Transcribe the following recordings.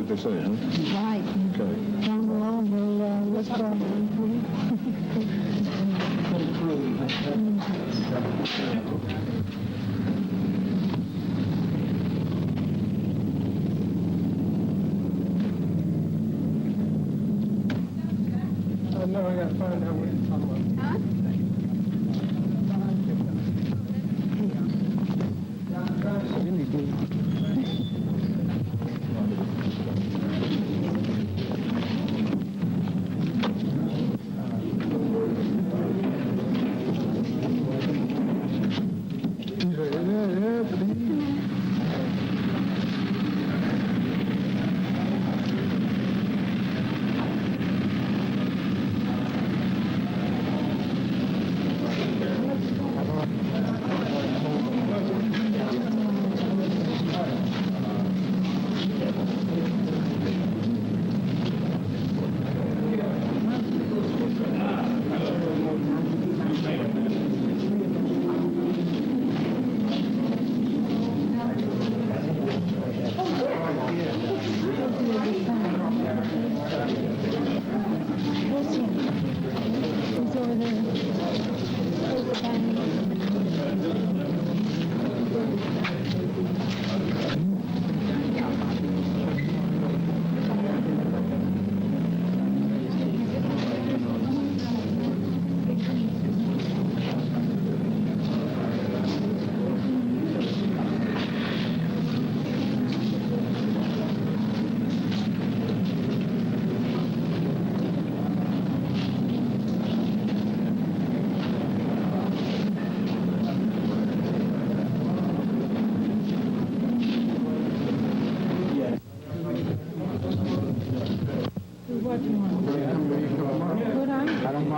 what they say, huh? Right. Okay. Down below, we'll look for No, I gotta find out what you're talking about. Huh?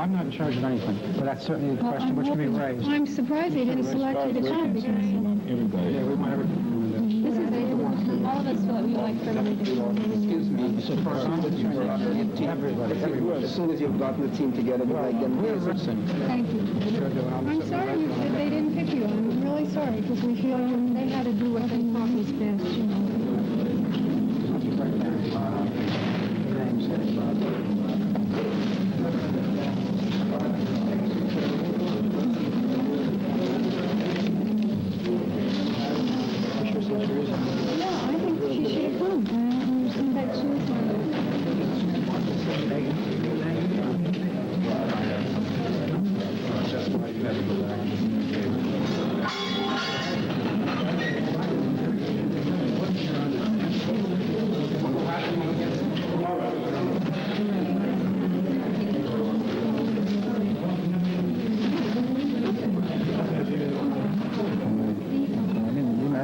I'm not in charge of anything, but that's certainly a question which can be raised. I'm surprised they didn't select you to come because Everybody. Yeah, we might have this is all of us feel that we like everybody. Excuse me. so far, everybody. As soon as you've gotten the team together, like them. We're listening. Thank you. I'm sorry that they didn't pick you. I'm really sorry because we feel they had to do what they thought was best, you know. Yeah, I think she should have come. I understand that she was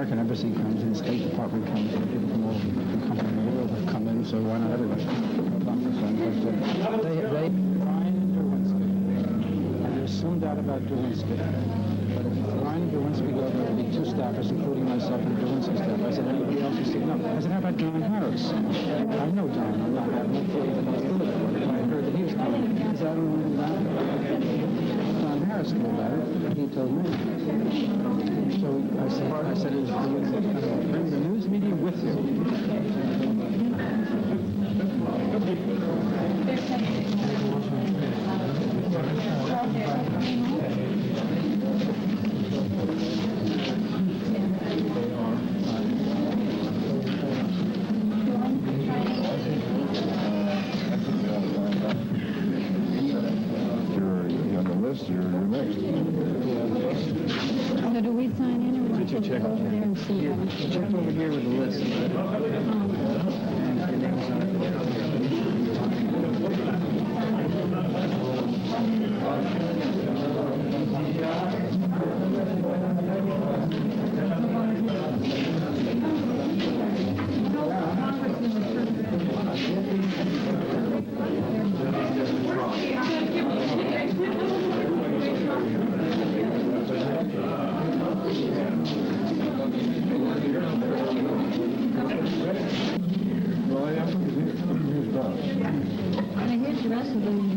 American Embassy comes and the State Department comes and people from all the company in the world have come in, so why not everybody? They Ryan and Derwinski. There's some doubt about Derwinski. But if Ryan and Derwinski go, there will be two staffers, including myself and Derwinski staff. I said, anybody else? He said, no. I said, how about John Harris? I know John. I'm not having no feeling about it. I heard that he was coming. He said, I don't know anything about it. John Harris knew about it. He told me. So I said, bring the news media with you. You're on the list, you're next. So do we sign in or we Did you check? go over there and see them? Check over here with the list. And your name's on And here's the rest of them.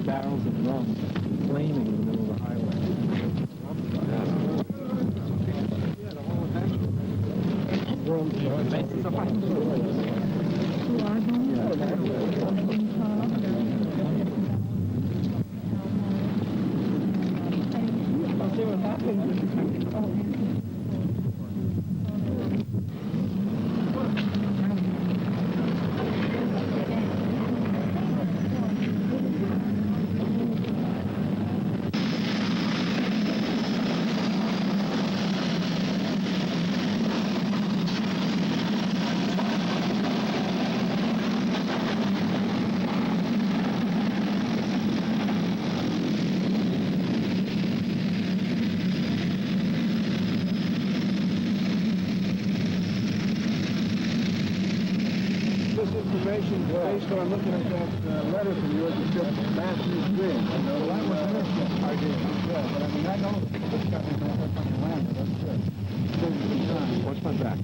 Barrels of rum flaming in the middle of the highway. Information based on looking at that letter from yours that said Matthew's Bridge. You know, that was I did. Yeah, but I mean, I know it's got me on the land, but that's good. Watch my back.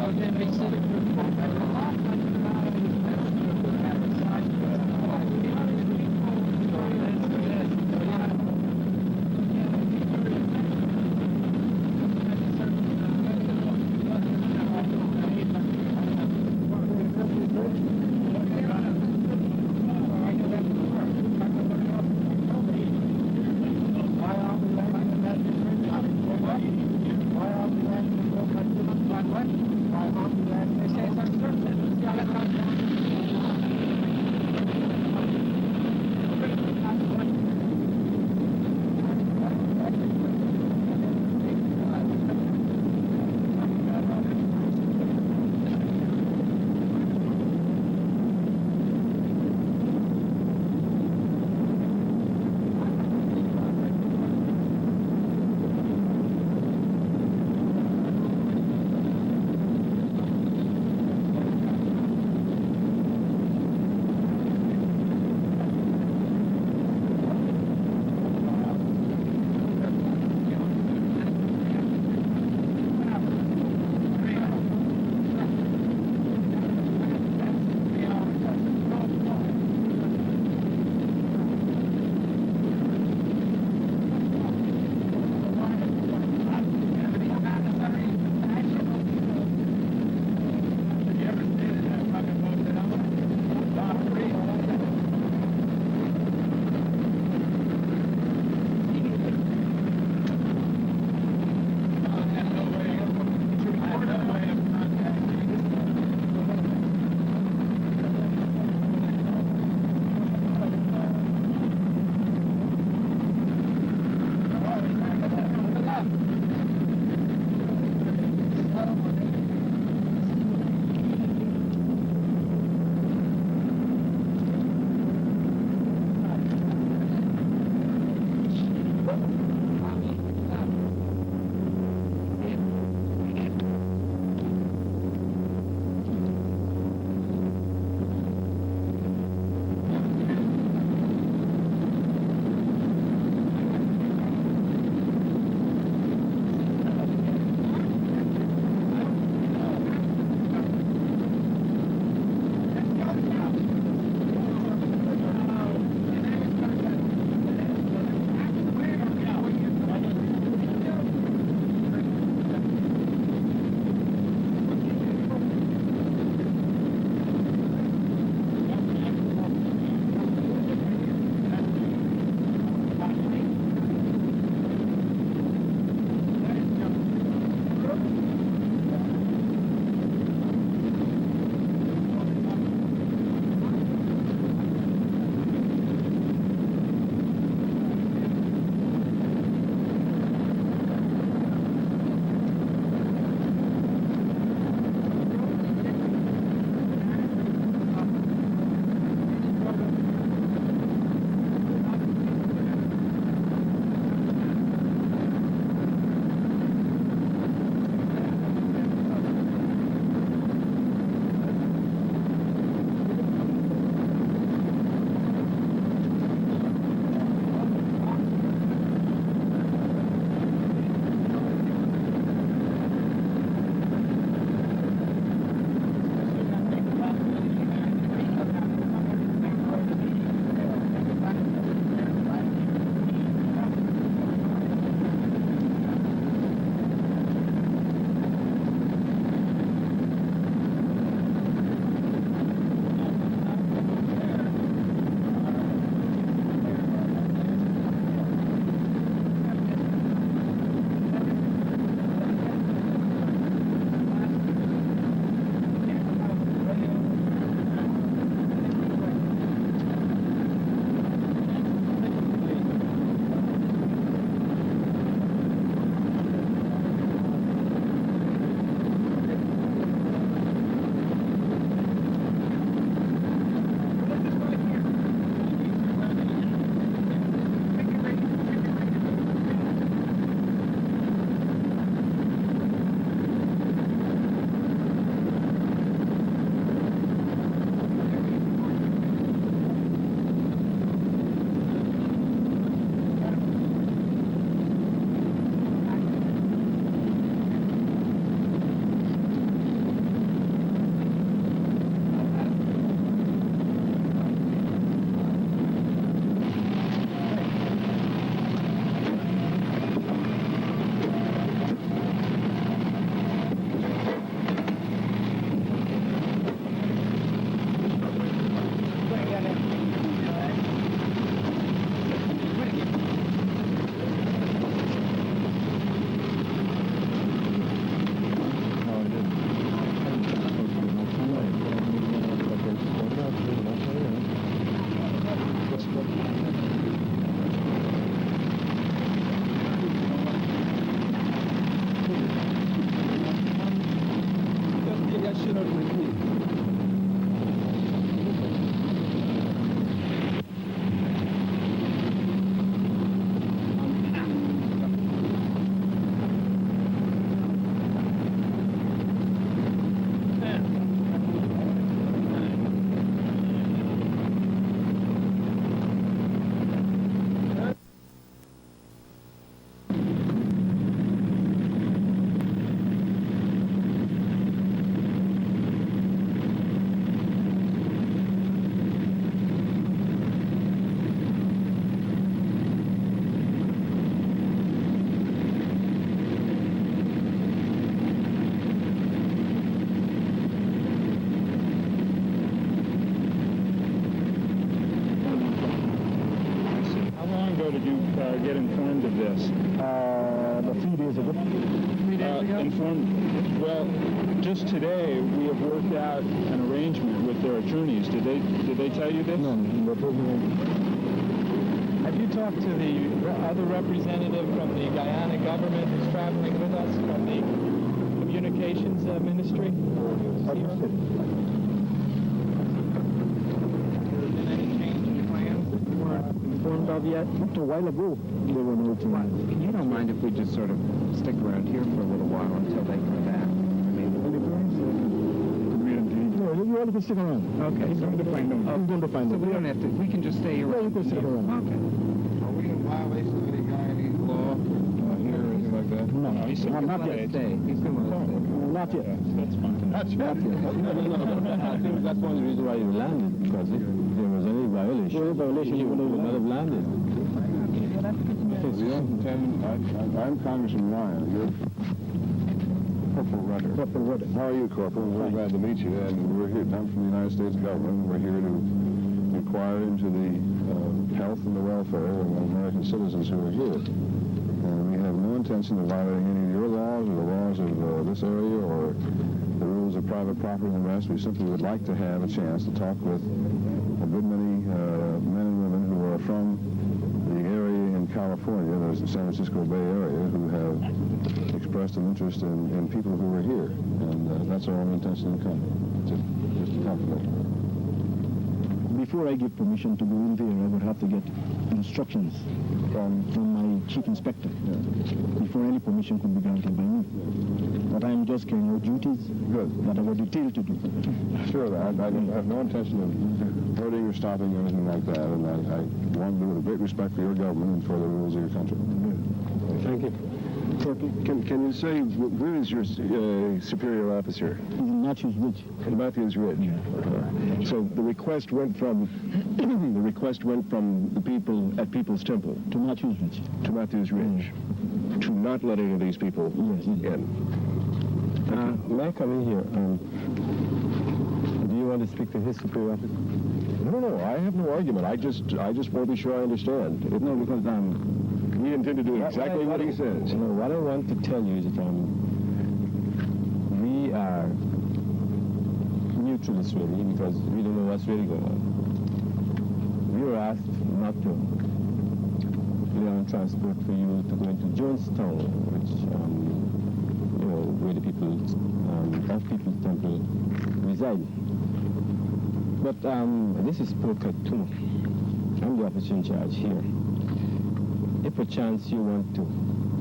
Jonestown NBC. certainly be. Get informed of this? About 3 days ago. 3 days ago? Informed, well, just today we have worked out an arrangement with their attorneys. Did they tell you this? No, they told me. Have you talked to the other representative from the Guyana government who's traveling with us from the communications ministry? Informed of yet? Not a while ago, they were noting. You don't mind if we just sort of stick around here for a little while until they come back? I mean, No, you all can stick around. okay. I'm going to find them. I'm going to find So them. we don't have to, we can just stay here. Yeah, you can stick around. Okay. Are we in violation of any Guyanese law here or anything like that? No, No, he said not Let yet. us stay. He's going to let us stay. Not yet. That's fine. Not yet. I think that's one of the reasons why you landed, because if there was any violation, Any violation, you would not have landed. We don't intend, I'm Congressman Ryan. You're Corporal Rudder. Corporal Rudder. How are you, Corporal? We're glad to meet you. And we're here, I'm from the United States government. We're here to inquire into the health and the welfare of American citizens who are here. And we have no intention of violating any of your laws or the laws of this area or the rules of private property and the rest. We simply would like to have a chance to talk with a good many men and women who are from the area in California, the San Francisco Bay Area, who have expressed an interest in people who are here. And that's our only intention in coming, just to compliment. Before I give permission to go in there, I would have to get instructions from my chief inspector before any permission could be granted by me. But I am just carrying out duties that I were detailed to do. Sure, I have no intention of hurting or stopping or anything like that, and I want to do it with great respect for your government and for the rules of your country. Thank you. Can you say, where is your superior officer? He's in Matthews Ridge. In Matthews Ridge. So the request went from the people at People's Temple to Matthews Ridge. To Matthews Ridge. To not let any of these people in. May I come in here? Do you want to speak to his superior officer? No, I have no argument. I just want to be sure I understand. No, because we intend to do exactly what he says. You know, what I want to tell you is that we are new to this really because we don't know what's really going on. We were asked not to rely on transport for you to go into Jonestown, which, you know, where the people of People's Temple reside. But this is Poker 2. I'm the officer in charge here. If perchance you want to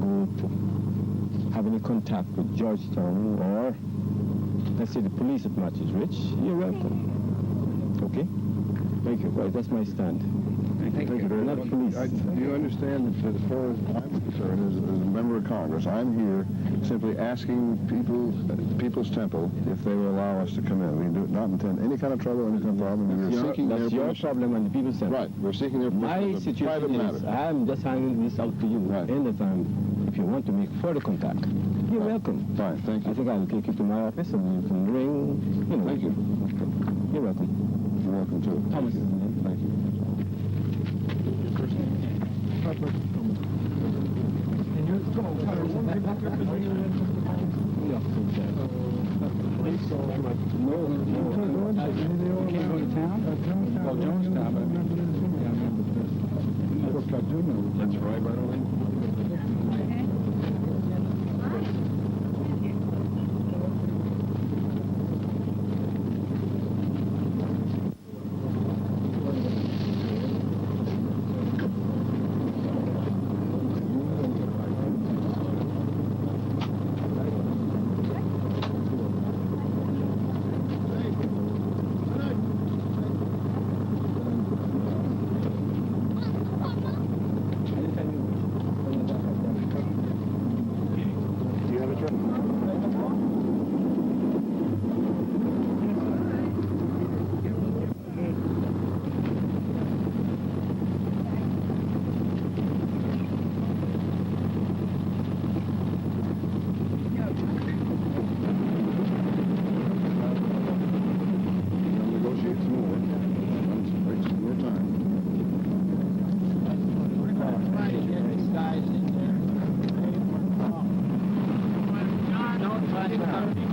go to have any contact with Georgetown or, let's say, the police at Matthews Ridge, you're welcome. Okay? Thank you. Right, that's my stand. Thank you very much. Not police. You understand that as far as I'm concerned, as a member of Congress, I'm here simply asking People's Temple if they will allow us to come in. We do not intend any kind of trouble, any kind of problem. That's your problem and the people's temple. Right. We're seeking their My permission. It's a private situation is, matter. I'm just handing this out to you. Right. In the time, if you want to make further contact, you're welcome. Fine. Thank I you. think I'll take you to my office and you can ring, you know. Thank you. You're welcome. You're welcome too. Thomas is his name. Thank you. Well, Jonestown, but That's right, by the way.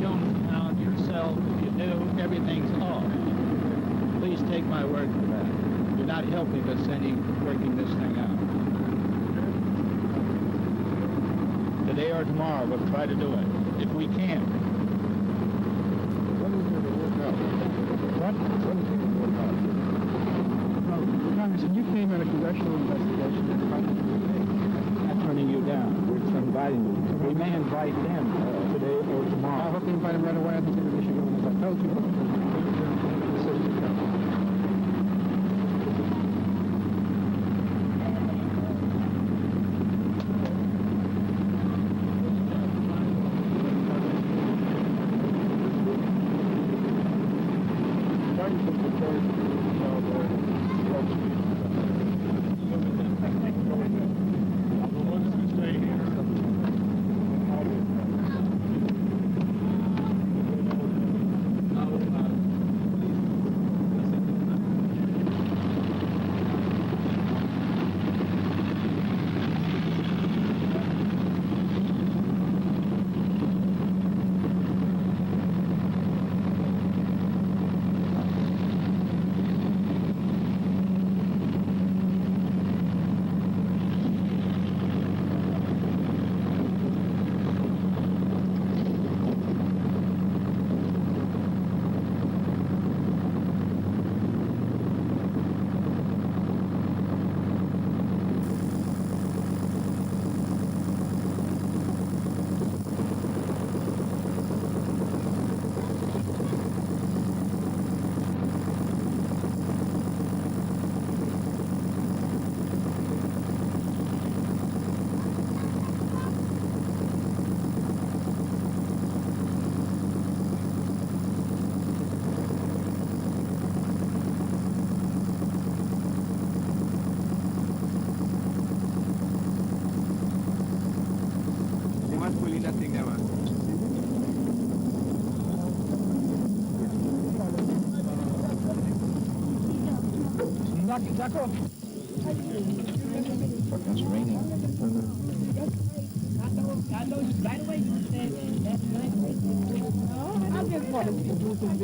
Jonestown yourself. If you do, everything's off. Please take my word for that. You're not helping us any working this thing out. Today or tomorrow, we'll try to do it. If we can. When is it to work out? What? When is it to work out? Well, Congressman, you came on a congressional investigation and probably not turning you down. We're inviting you. We may invite them today or I tomorrow. hope they invite him right away. I think they should go, as I told you. It's raining. I just wanted to do some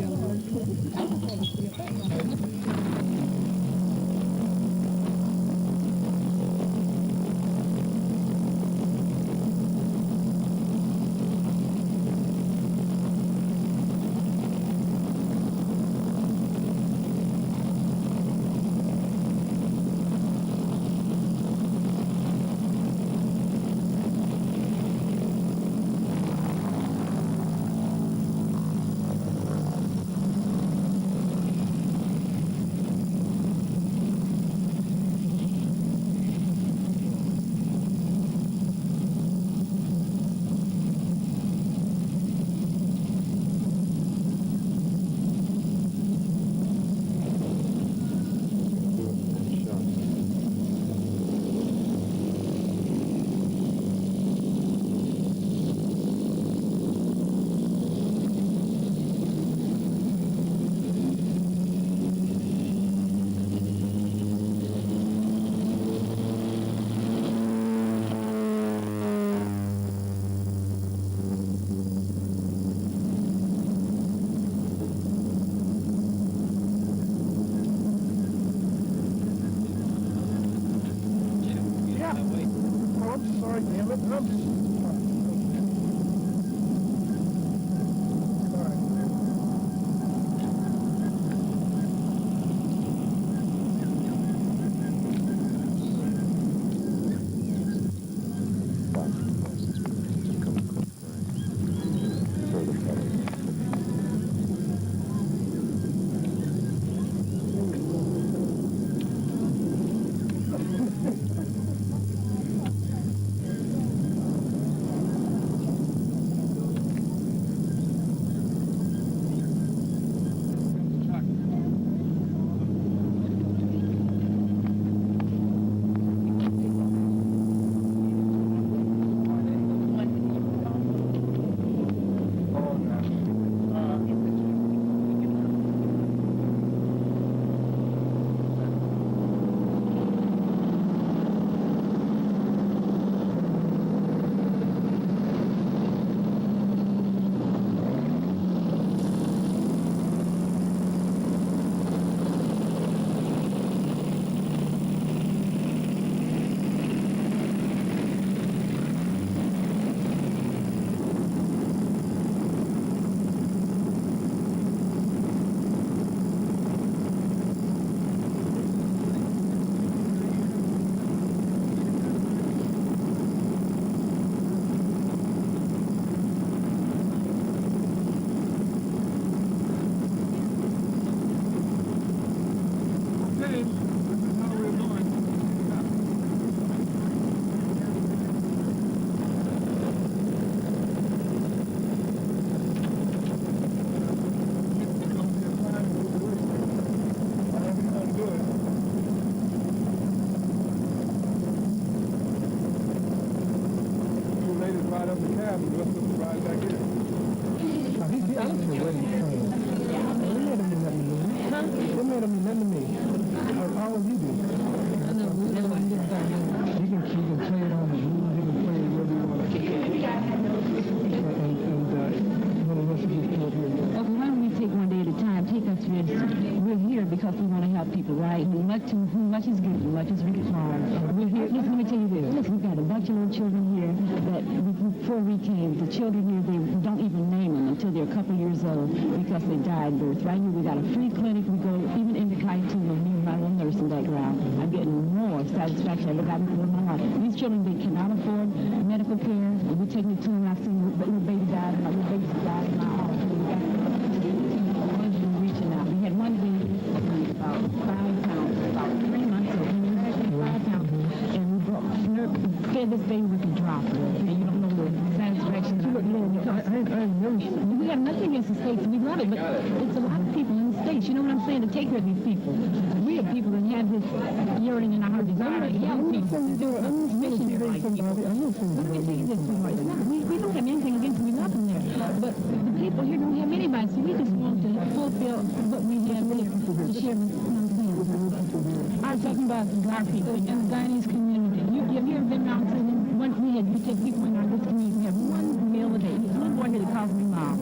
it to me, lend to me. How will you do? You can play it on the rules, you can play it wherever you want to. When the rest of you come up here. Okay, why don't we take one day at a time? Take us register. We're here because we want to help people, right? Much is given, much is required. We're here. Listen, let me tell you this. Listen, we've got a bunch of little children here that before we came, the children here, they don't even name them until they're a couple years old because they died at birth. Right here, we got a free clinic. We go even in the Kaituma, me and my little nursing background. I'm getting more satisfaction I've ever gotten before in my life. These children, they cannot afford medical care. We take them to them. I've seen little baby died, my little baby died in my arms. Reaching out. We had one baby about 5 pounds, about 3 months old. He was 5 pounds. And we fed this baby with a dropper. And you don't know the satisfaction. We have nothing against the states. We love it, but it's a lot of people in the states. You know what I'm saying? To take care of these people. We are people that have this yearning in our desire to help people. Missionary people. Let me tell you this, sweetheart. We don't have anything against them. We love them there. But the people here don't have anybody, so we just want to fulfill what we have here to share with them. I'm talking about our people in the Guyanese community. Have you ever been around to them? We take people in this community. We have one meal a day. There's one boy here that calls me Mom.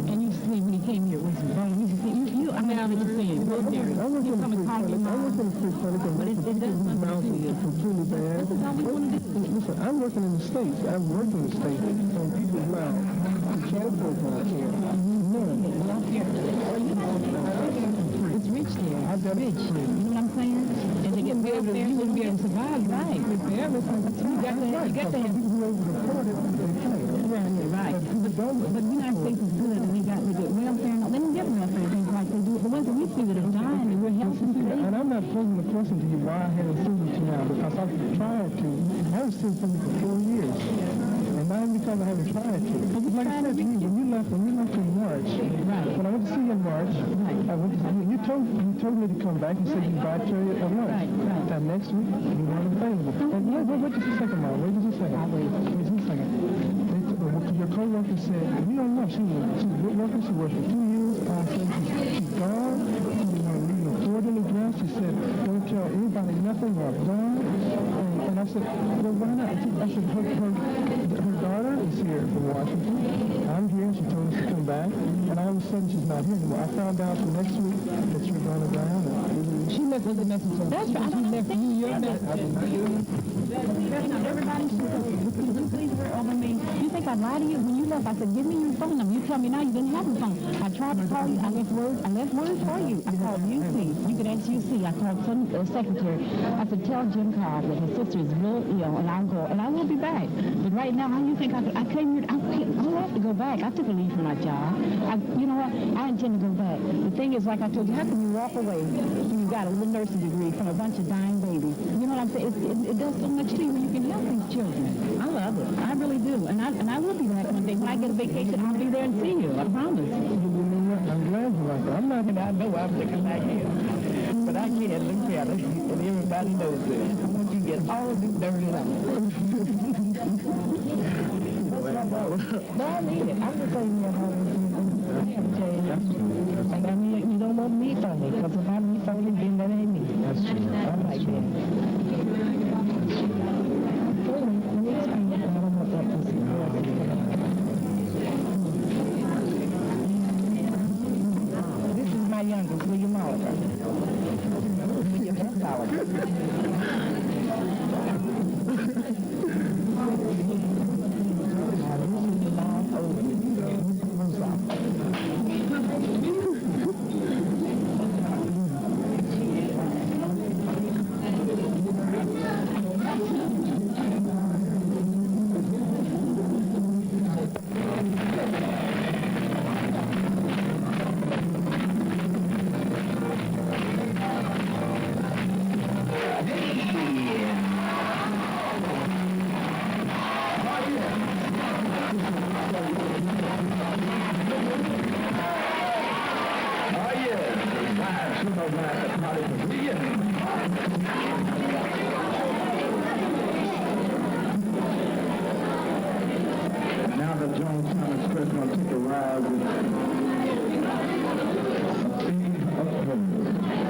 And you see when he came here, it was bone. You see, I mean, I'll let you say it. Go there. He'll come and call me Mom. But it does something to you. Completely bad. This is all we want to do. Listen, I'm working in the States. I've worked in the States on people's mouths. You can't afford healthcare. It's rich there. It's rich. You know what I'm saying? And to get welfare, you wouldn't be able to survive, right? You got to have people who are able to afford it. Right. But the United States is good, and they get welfare. And they don't get welfare and things like they do. The ones that we see that are dying, and we're helping today. And I'm not posing the question to you why I haven't seen you now, because I've tried to. I haven't seen somebody for 4 years. And not because I haven't tried to. Like I said to you, when you left in March, when I went to see you in March, I went to see you. You told me to come back. You said you'd buy Terry at lunch. That next week, you weren't available. And wait just a second, Mom. Wait just a second. Wait just a second. Your co-worker said, you don't know, she's a good worker. She worked for 2 years. I said, she's gone. She didn't want to leave a forwarding address. She said, don't tell anybody nothing or I'm gone. And I said, well, why not? I said, her daughter is here from Washington. I'm here. She told us to come back. And all of a sudden, she's not here anymore. I found out the next week that you're going to Guyana. She left with the message. That's right. She left you your message. Everybody should go. Please were over me. You think I lied to you? When you left, I said, give me your phone number. You tell me now you didn't have a phone. I tried to call you. I left word for you. I called UC. You could ask UC. I called some secretary. I said, tell Jim Cobb that his sister is real ill, and I'll go, and I will be back. But right now, how do you think I came here? I have to go back. I took a leave from my job. You know what? I intend to go back. The thing is, like I told you, how can you walk away when you got a little nursing degree from a bunch of dying babies? You know what I'm saying? It does so much to you when you can help these children. I love it. I really do. And I will be back one day. When I get a vacation, I'll be there and see you. I promise. I'm glad you like that. I'm not going to know I'm looking back here. But I can't look at it, and everybody knows it. I want you to get all of this dirty out. No, I mean it. I'm just saying that I mean, you don't want me phony, because if I'm me phony, then that ain't me. That's true. I'm like that. Let me explain that. I don't want that to see. This is my youngest, William Oliver. William Oliver. Now the Jonestown Express will take a ride with a theme of hope.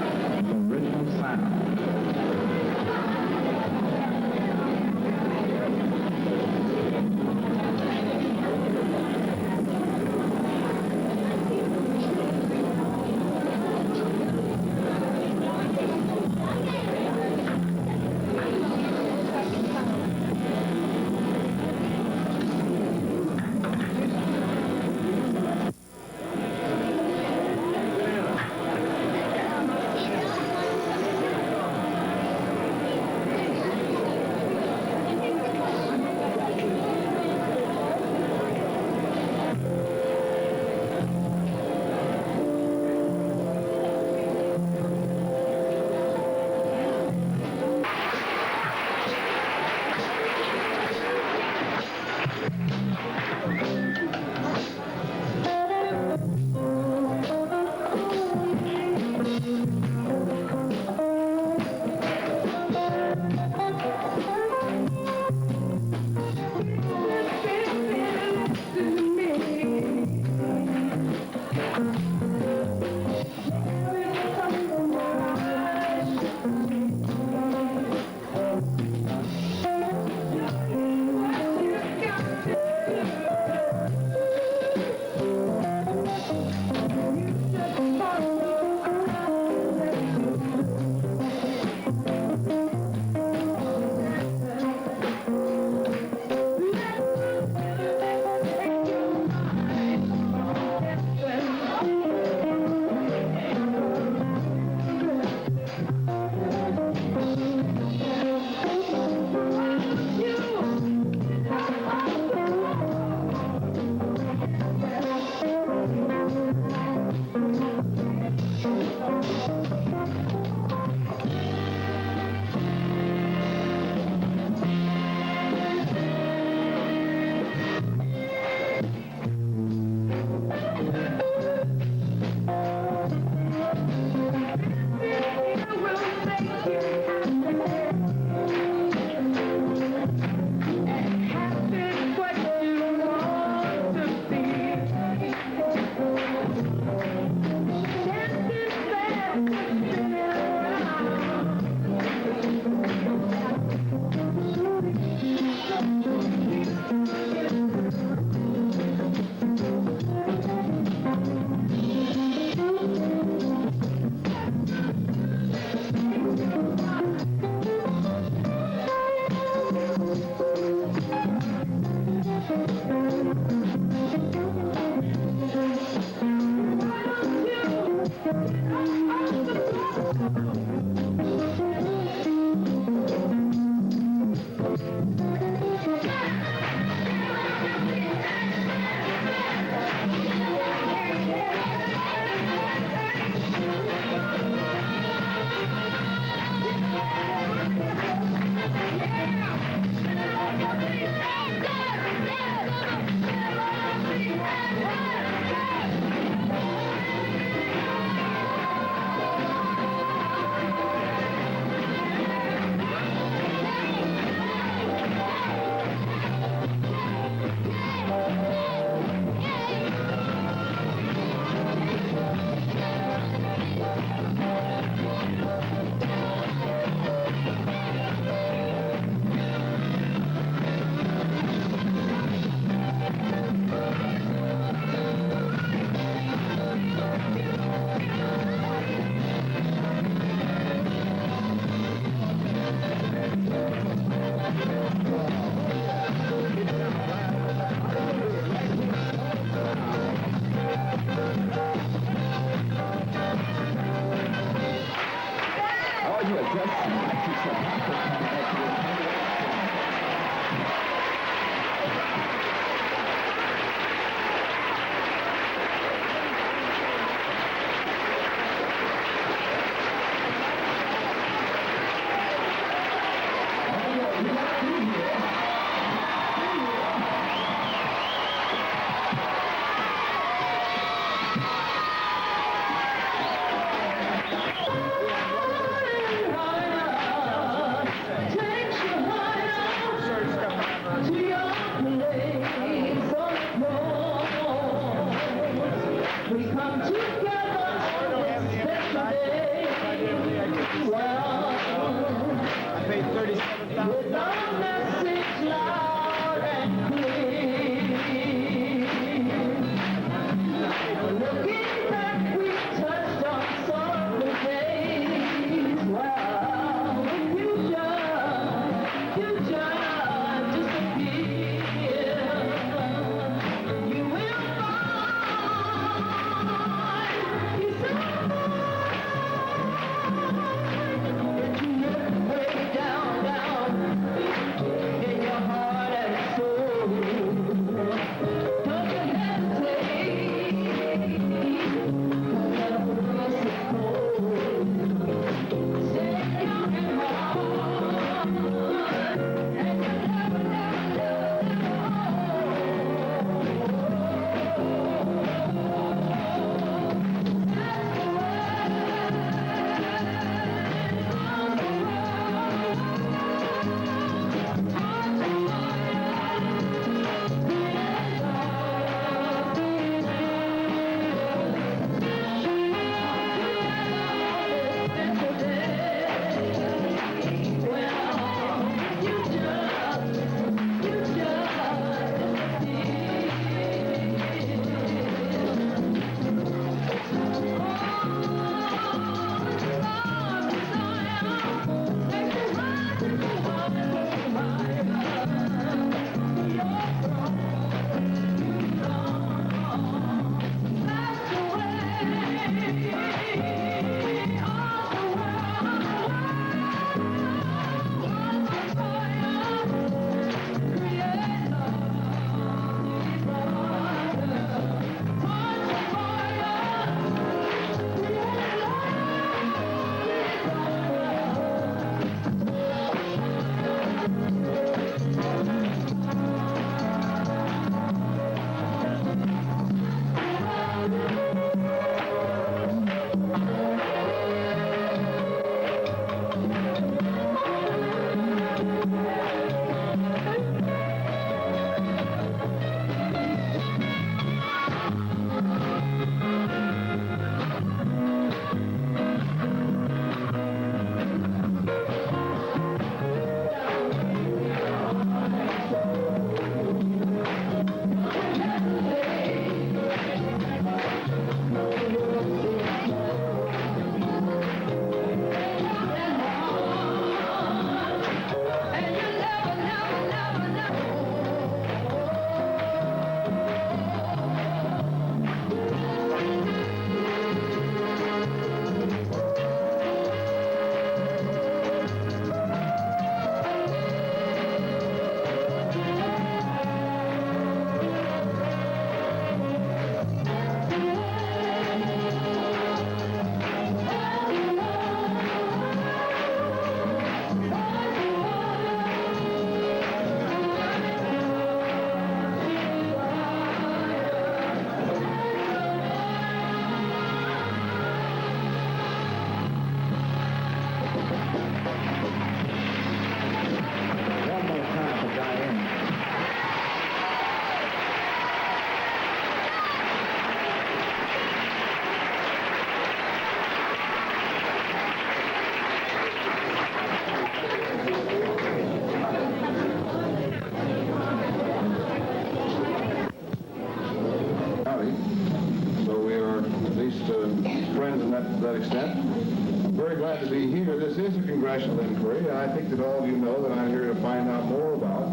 friends in that extent. I'm very glad to be here. This is a congressional inquiry. I think that all of you know that I'm here to find out more about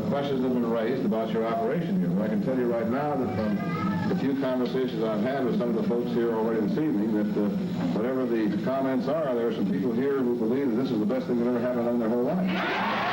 questions that have been raised about your operation here. But I can tell you right now that from the few conversations I've had with some of the folks here already this evening, that whatever the comments are, there are some people here who believe that this is the best thing that ever happened in their whole life.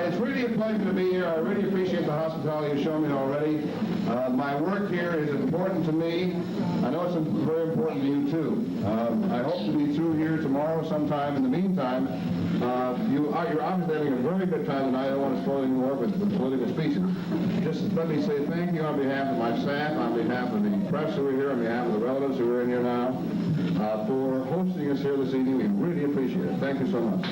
It's really a pleasure to be here. I really appreciate the hospitality you've shown me already. My work here is important to me. I know it's very important to you, too. I hope to be through here tomorrow sometime. In the meantime, you're obviously having a very good time tonight. I don't want to spoil any more with political speeches. Just let me say thank you on behalf of my staff, on behalf of the press who are here, on behalf of the relatives who are in here now, for hosting us here this evening. We really appreciate it. Thank you so much.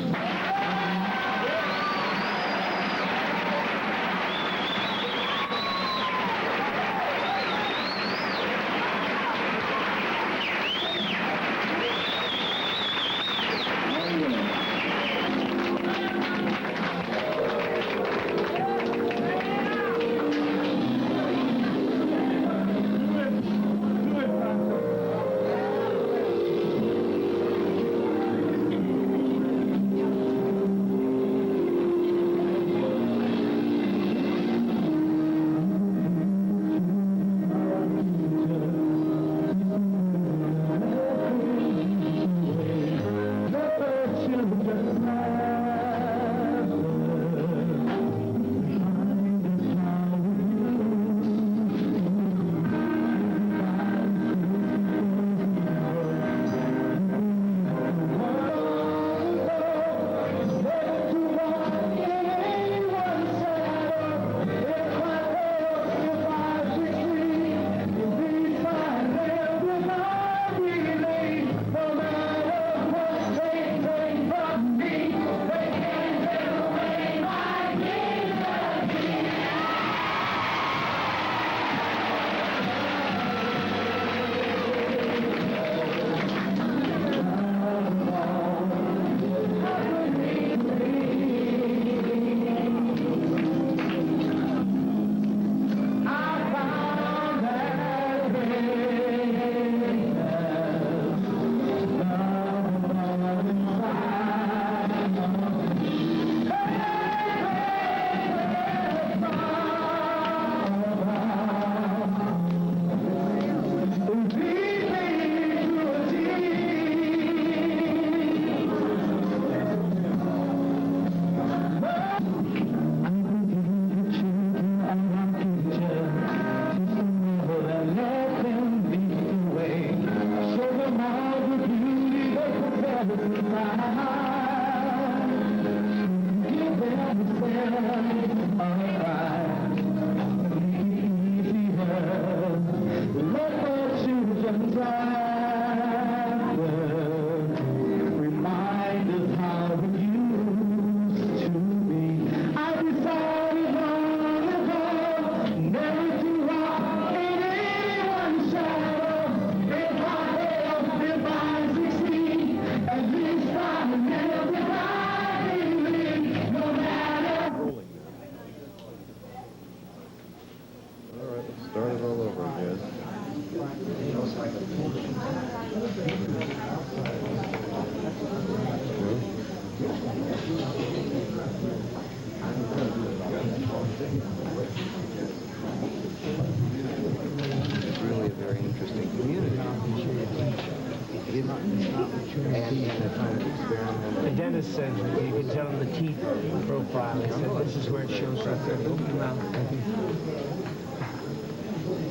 said you can tell them the teeth profile. He said this is where it shows right there. Open your mouth.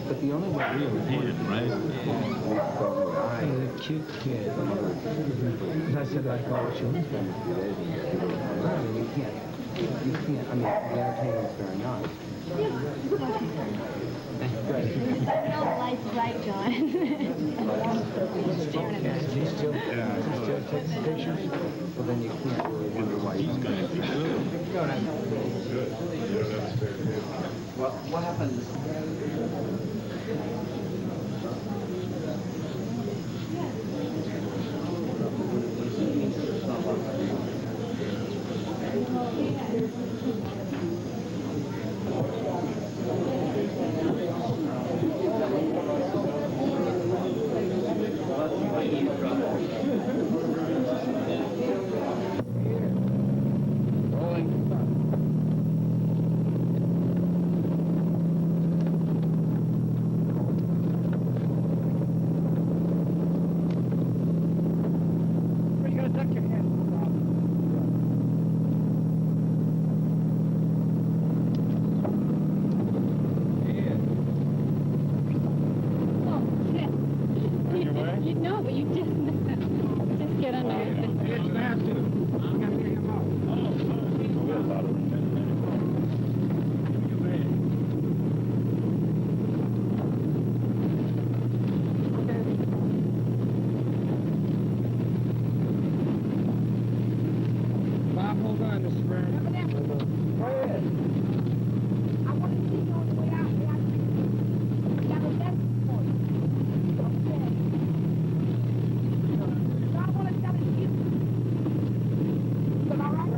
But the only way we Yeah, right? He's a cute kid. And I said, I call you. you can't. I mean, the entertainment's very nice. No lights right, John. Staring at us. He's still taking pictures. Well, then you can't really wonder why he's going to be Well, what happened? No, but you just get under it. Bob, hold on, Mr. Brown. Go ahead. I want to see you on the way out. I got a message for you. Okay. I want to tell you. Is that all right?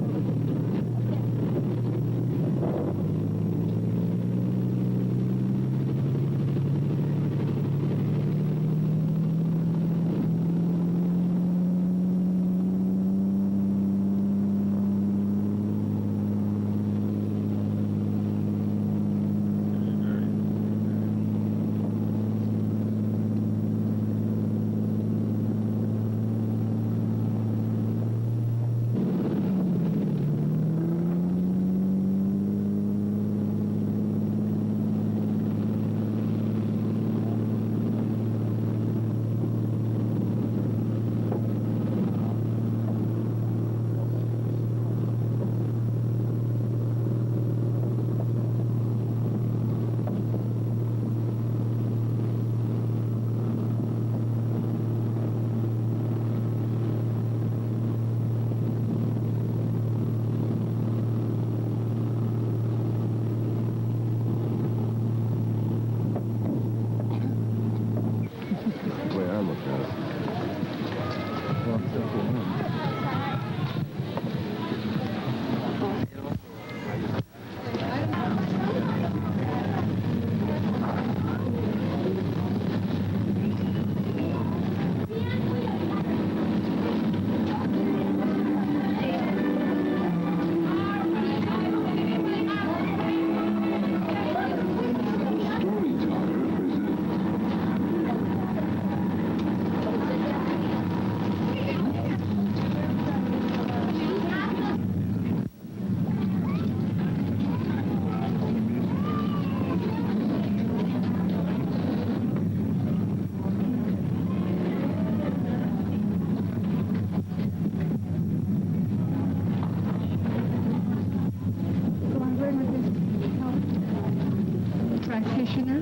Practitioner.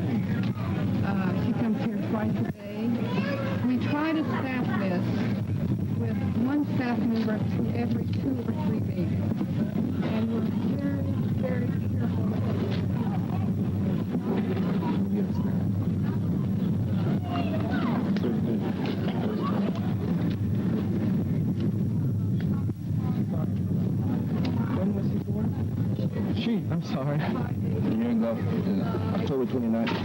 She comes here twice a day. We try to staff this with one staff member every 2 or 3 days. And we're very, very careful. When was he born? She. I'm sorry. A year ago, October 29th.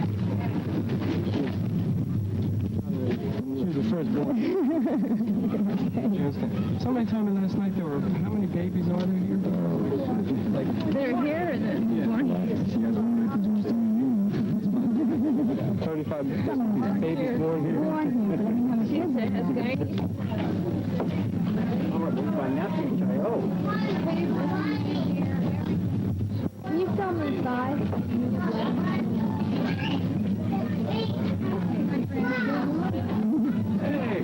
She was the firstborn. Somebody told me last night there were, how many babies are there here? They're here and they're born here. 35 babies born here. She says, memorable by Nancy, which I owe. Can you film inside? Hey,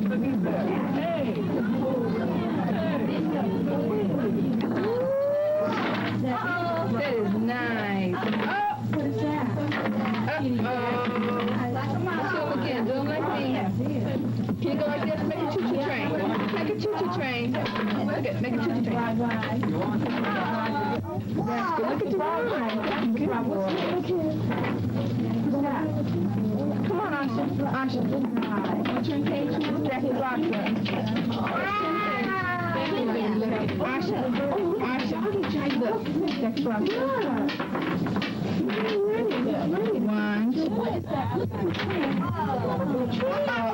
look at that. Hey! That is nice. What is that? Come on, show them again. Do them like me. Can you go like this? Make a choo-choo train. Make a choo-choo train. Look at, make a choo-choo train. That's good. Look at your Come on, Asha. Asha. What's your engagement? Jackie Rocker. Asha. Asha. Look. Jackie Rocker. One.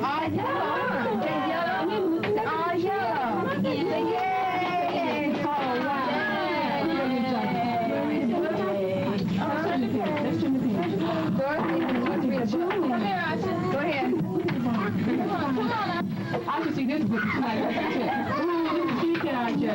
All yellow. They're yellow. All yellow. Yay! Oh, wow. Come here, Asha. Go ahead. Come on. I should see this book tonight. She can, Asha.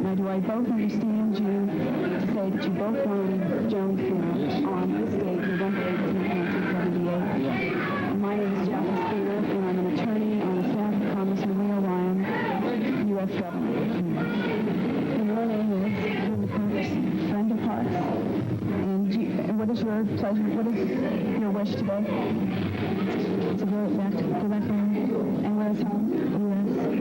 Now, do I both understand you to say that you both want to leave Jonestown on this date, November 18th, 1978? Yeah. My name is Jackie Spear, and I'm an attorney on the staff of Congressman Leo Ryan, U.S. Governor. And your name is Brenda Parks. And what is your pleasure? What is your wish today? To go back home. And where is home? U.S.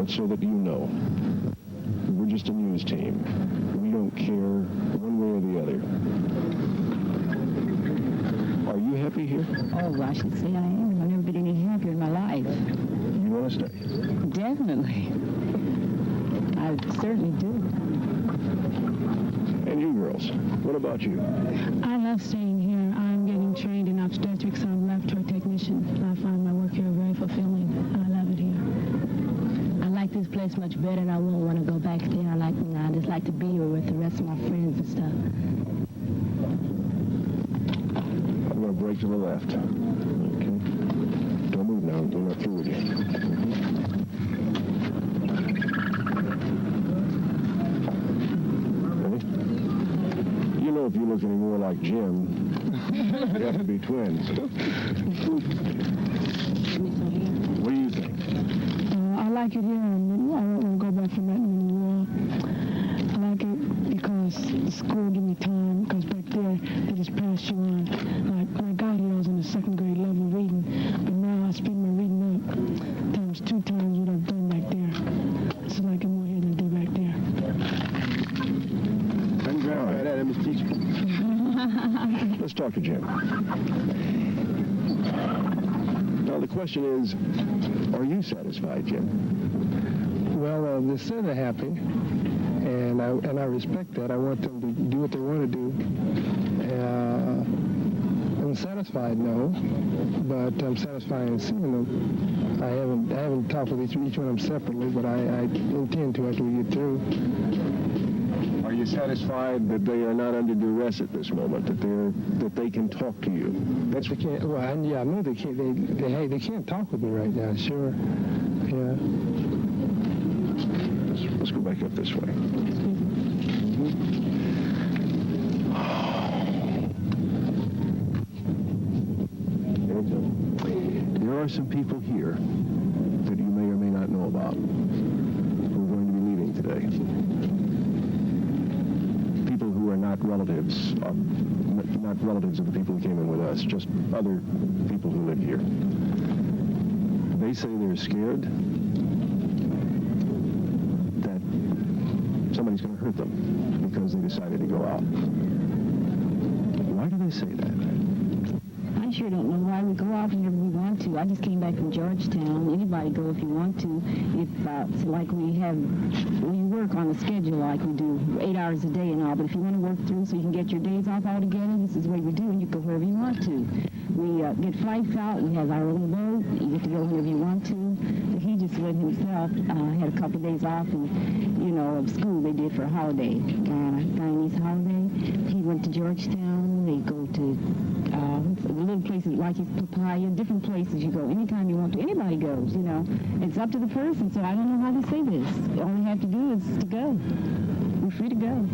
So that you know, we're just a news team. We don't care one way or the other. Are you happy here? Oh, I should say I am. I've never been any happier in my life. You want to stay? Definitely. I certainly do. And you girls, what about you? I love staying here. I'm getting trained in obstetrics. I'm a laboratory technician. I find my work here very fulfilling. I love it here. I like this place much better, and I won't want to go back there. I just like to be here with the rest of my friends and stuff. I'm going to brake to the left. Okay. Don't move now. I'm not through with you. Ready? You know if you look any more like Jim, you have to be twins. What do you think? I like it here, and I don't want to go back from that anymore. I like it because the school give me time, because back there, they just pass you on. Like, when I got here, I was in the second grade level reading, but now I speed my reading up times 2 times what I've done back there. So I get more here than I do back there. Let's talk to Jim. Now, the question is, are you satisfied, Jim? Well, they're sort of happy, and I respect that. I want them to do what they want to do. I'm satisfied, no, but I'm satisfied in seeing them. I haven't talked with each one of them separately, but I intend to after we get through. Are you satisfied that they are not under duress at this moment, that they can talk to you? That's what can't. Well, I know they can't. They can't talk with me right now. Sure. Yeah. Let's go back up this way. There are some people here that you may or may not know about who are going to be leaving today. People who are not relatives of the people who came in with us, just other people who live here. They say they're scared that somebody's going to hurt them because they decided to go out. Why do they say that? I sure don't know why we go out whenever we want to. I just came back from Georgetown. Anybody go if you want to. If like we work on a schedule like we do, 8 hours a day and all, but if you want to work through so you can get your days off all together, this is what we do, and you go wherever you want to. We get flights out. We have our own boat. You get to go whenever you want to. But he just went himself. Had a couple of days off, and of school they did for a holiday, Guyanese holiday. He went to Georgetown. They go to little places like his Papaya, different places you go anytime you want to. Anybody goes, It's up to the person, so I don't know how to say this. All they have to do is to go. We're free to go.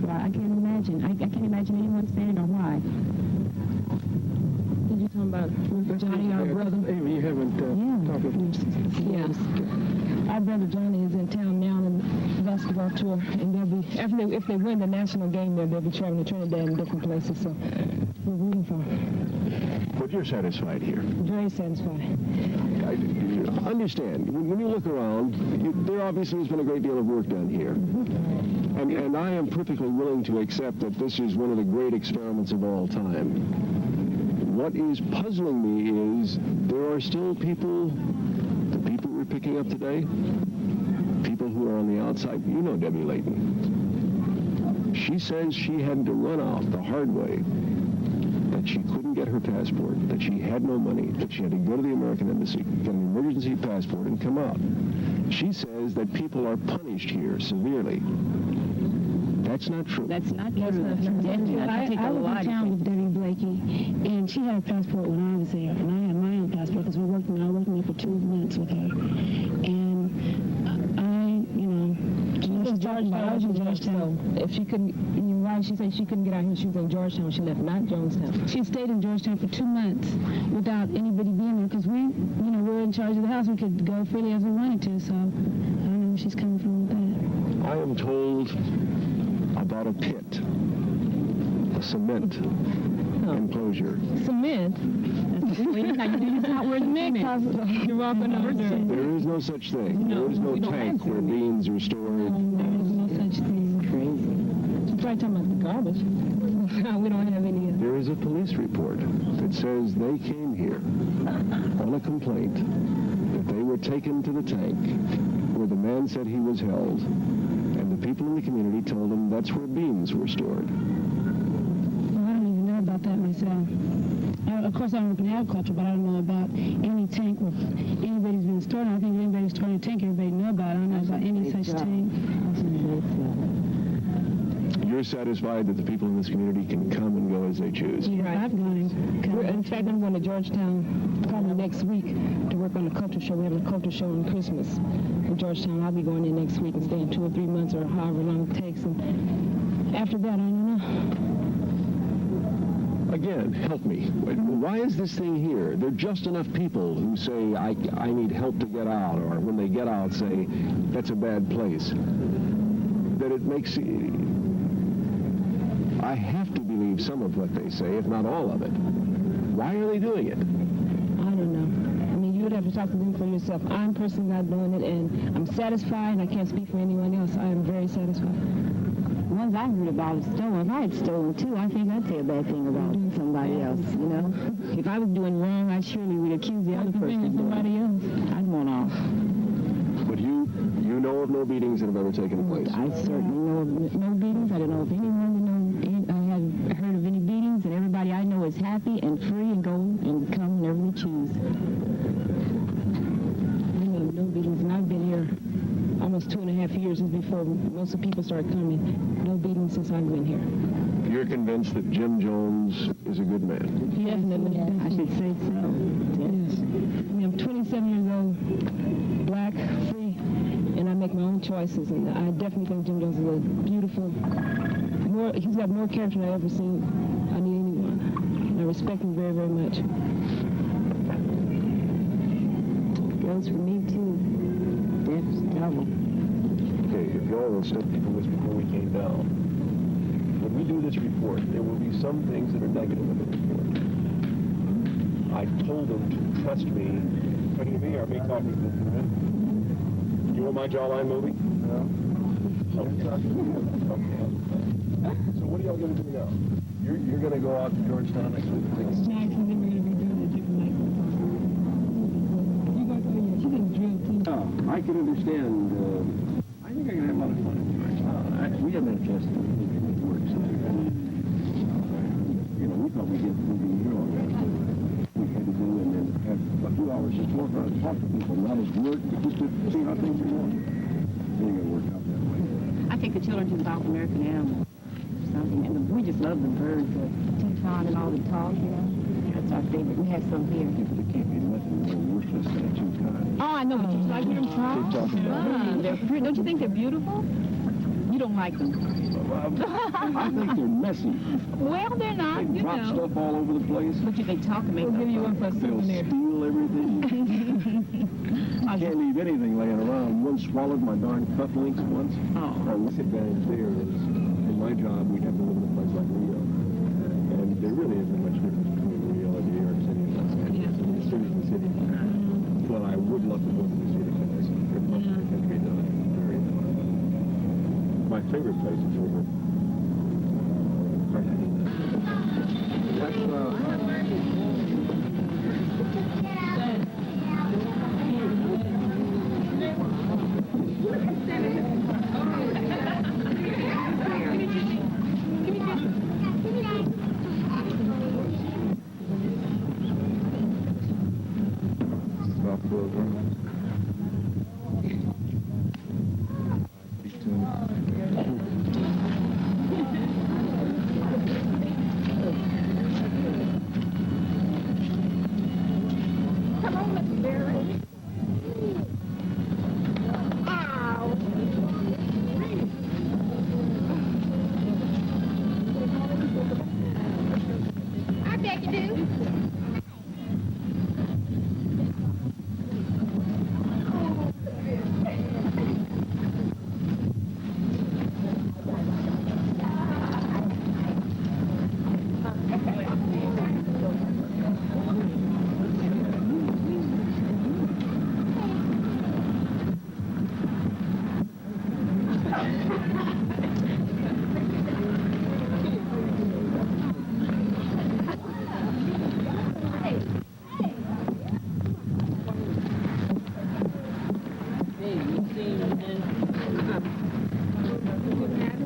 Well, I can't imagine. I can't imagine anyone saying or why. Did you talk about Johnny, our brother? You haven't talked about Yes. Our brother Johnny is in town now on a basketball tour, and they'll be, if they win the national game there, they'll be traveling to Trinidad and different places, so we're rooting for them. But you're satisfied here. Very satisfied. I understand. When you look around, there obviously has been a great deal of work done here. And I am perfectly willing to accept that this is one of the great experiments of all time. What is puzzling me is there are still people, the people we're picking up today, people who are on the outside. You know Debbie Layton. She says she had to run out the hard way, that she couldn't get her passport, that she had no money, that she had to go to the American Embassy, get an emergency passport, and come out. She says that people are punished here severely. That's not true. That's not true. I was in town with Debbie Blakey, and she had a passport when I was there, and I had my own passport because I worked there for 2 months with her. And I was in Georgetown. If she couldn't, why she said she couldn't get out here, she was in Georgetown when she left, not Jonestown. She stayed in Georgetown for 2 months without anybody being there because we were in charge of the house. We could go freely as we wanted to, so I don't know where she's coming from with that. I am told about a pit, a cement enclosure. Cement? It's not where the cement. You're welcome to There is no such thing. There is no tank where beans are stored. There is no such thing. Crazy. You're probably talking about the garbage. We don't have any. There is a police report that says they came here on a complaint that they were taken to the tank where the man said he was held, and the people in the community told them that's where beans were stored. Well, I don't even know about that myself. Of course, I don't work in agriculture, but I don't know about any tank where anybody's been stored. I don't think anybody's stored a tank everybody know about. I don't know about any such tank. You're satisfied that the people in this community can come and go as they choose? Yeah, right. I've gone. In fact, I'm going to Georgetown probably next week to work on a culture show. We're having a culture show on Christmas in Georgetown. I'll be going in next week and staying 2 or 3 months or however long it takes. And after that, I don't know. Again, help me. Why is this thing here? There are just enough people who say, I need help to get out, or when they get out say, that's a bad place, that it makes... I have to believe some of what they say, if not all of it. Why are they doing it? I don't know. I mean, you would have to talk to them for yourself. I'm personally not doing it, and I'm satisfied, and I can't speak for anyone else. I am very satisfied. The ones I heard about was stolen. If I had stolen, too, I think I'd say a bad thing about somebody else, If I was doing wrong, I surely would accuse the other person of somebody else. I'd want off. But you know of no beatings that have ever taken place? I certainly know of no beatings. I don't know of anyone I have heard of any beatings, and everybody I know is happy and free and go and come whenever we choose. I know of no beatings, and I've been here almost 2.5 years since before most of the people started coming. No beatings since I've been here. You're convinced that Jim Jones is a good man? Definitely. I should say so. Yes. I mean, I'm 27 years old, black, free, and I make my own choices, and I definitely think Jim Jones is a beautiful, he's got more character than I've ever seen on anyone. And I respect him very, very much. Goes for me, too. Death's double. Okay, if y'all will step from this before we came down, when we do this report, there will be some things that are negative in the report. I told them to trust me. Talking to me or me talking to them? You want my jawline movie? No. Okay. So what are y'all going to do now? You're going to go out to Georgetown next week? Next, and then we're going to be doing a different night. You're going to go, she's in drill, too. Oh, I can understand. I think I can have a lot of fun in Georgetown. We have an interest in works. We thought what we did moving here on that. We had to do and then have a few hours just to walk around and talk to people, not as work, but just to see how things are going. Being it worked out that way. I think the children just South American animals or something. And we just love the birds, the toucan and all the talk, you know. That's our favorite. We have some here. People that can't be nothing more worthless than a toucan. Oh, I know, but you like hear them talk? They talk about They're pretty. Don't you think they're beautiful? You don't like them. I think they're messy. Well, they're not, They you drop know. stuff all over the place. But they talk and make We'll give you one for a They'll souvenir. steal everything. I can't leave anything laying around. One swallowed my darn cufflinks once. Oh. The disadvantage there is, in my job, we have to live in a place like Rio. And there really isn't much difference between Rio and New York City and Los Angeles. And the city's the city. But I would love to go to the city because there's much that can be done. Very fun. My favorite place is over.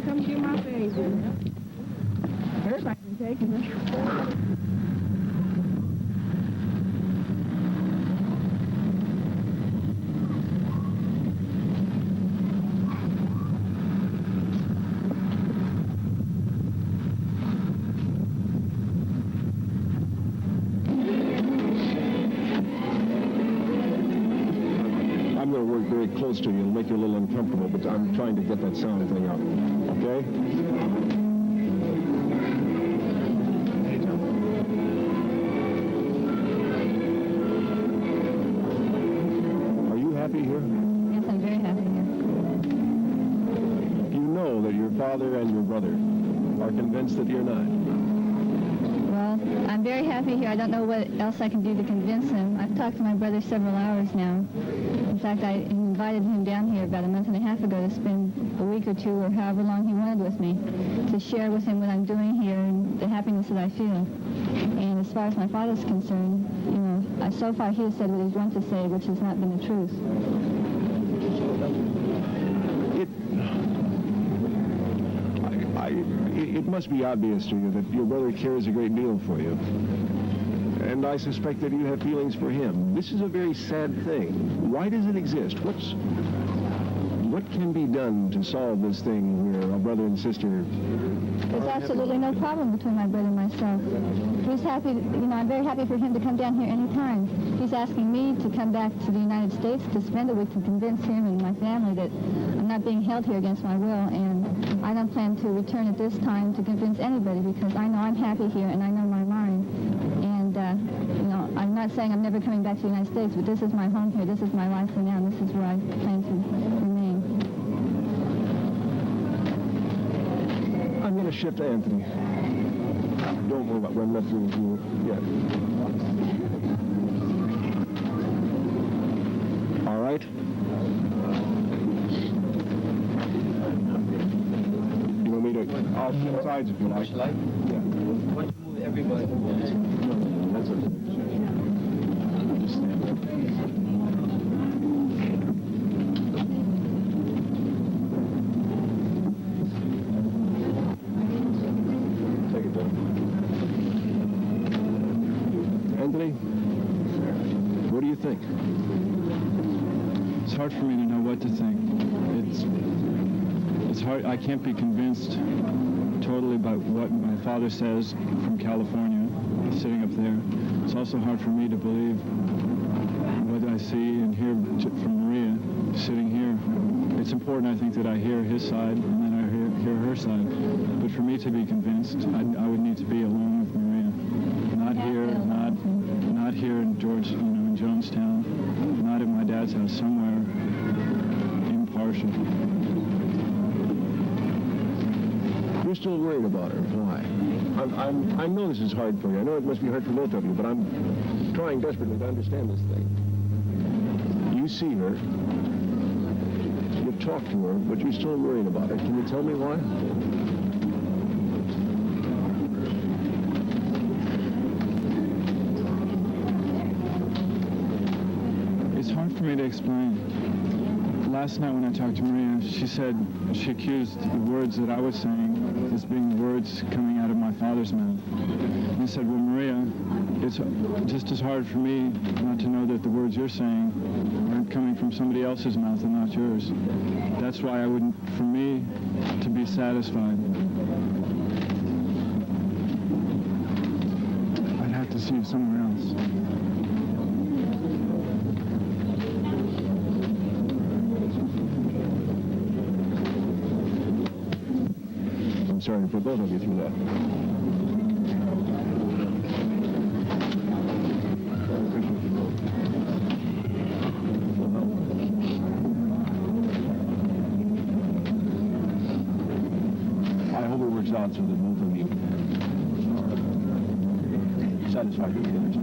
Come to my face. Everybody's been taking it. I'm going to work very close to you and make you a little uncomfortable, but I'm trying to get that sound thing out. Okay? Are you happy here? Yes, I'm very happy here. You know that your father and your brother are convinced that you're not. Well, I'm very happy here. I don't know what else I can do to convince him. I've talked to my brother several hours now. In fact, I invited him down here about a month and a half ago to spend a week or two or however long he wanted with me to share with him what I'm doing here and the happiness that I feel. And as far as my father's concerned, you know, so far he has said what he's wanted to say, which has not been the truth. It must be obvious to you that your brother cares a great deal for you. And I suspect that you have feelings for him. This is a very sad thing. Why does it exist? What can be done to solve this thing where a brother and sister... There's absolutely no problem between my brother and myself. He's happy, you know, I'm very happy for him to come down here anytime. He's asking me to come back to the United States to spend a week to convince him and my family that I'm not being held here against my will, and I don't plan to return at this time to convince anybody because I know I'm happy here and I know my mind. And, you know, I'm not saying I'm never coming back to the United States, but this is my home here. This is my life for now. And this is where I plan to remain. I'm going to shift to Anthony. Don't worry about running up through with you yet. All right? You want me to... I'll shift sides if you like. Yeah. Why don't you move everybody? No, that's okay. Just stand up. Take it down. What do you think? It's hard for me to know what to think. It's hard. I can't be convinced totally by what my father says from California, sitting up there. It's also hard for me to believe what I see and hear from Maria, sitting here. It's important, I think, that I hear his side and then I hear her side. But for me to be convinced, I would need to be alone with Maria. Not here, not here in in Jonestown, not at my dad's house, somewhere impartial. You're still worried about her. Why? I know this is hard for you. I know it must be hard for both of you, but I'm trying desperately to understand this thing. You see her, you talk to her, but you're still worried about her. Can you tell me why? It's hard for me to explain. Last night when I talked to Maria, she said she accused the words that I was saying as being words coming out of my father's mouth. And I said, well, Maria, it's just as hard for me not to know that the words you're saying aren't coming from somebody else's mouth and not yours. That's why for me to be satisfied, I'd have to see you somewhere else. I'm sorry to put both of you through that. I hope it works out so that both of you are satisfied with the others.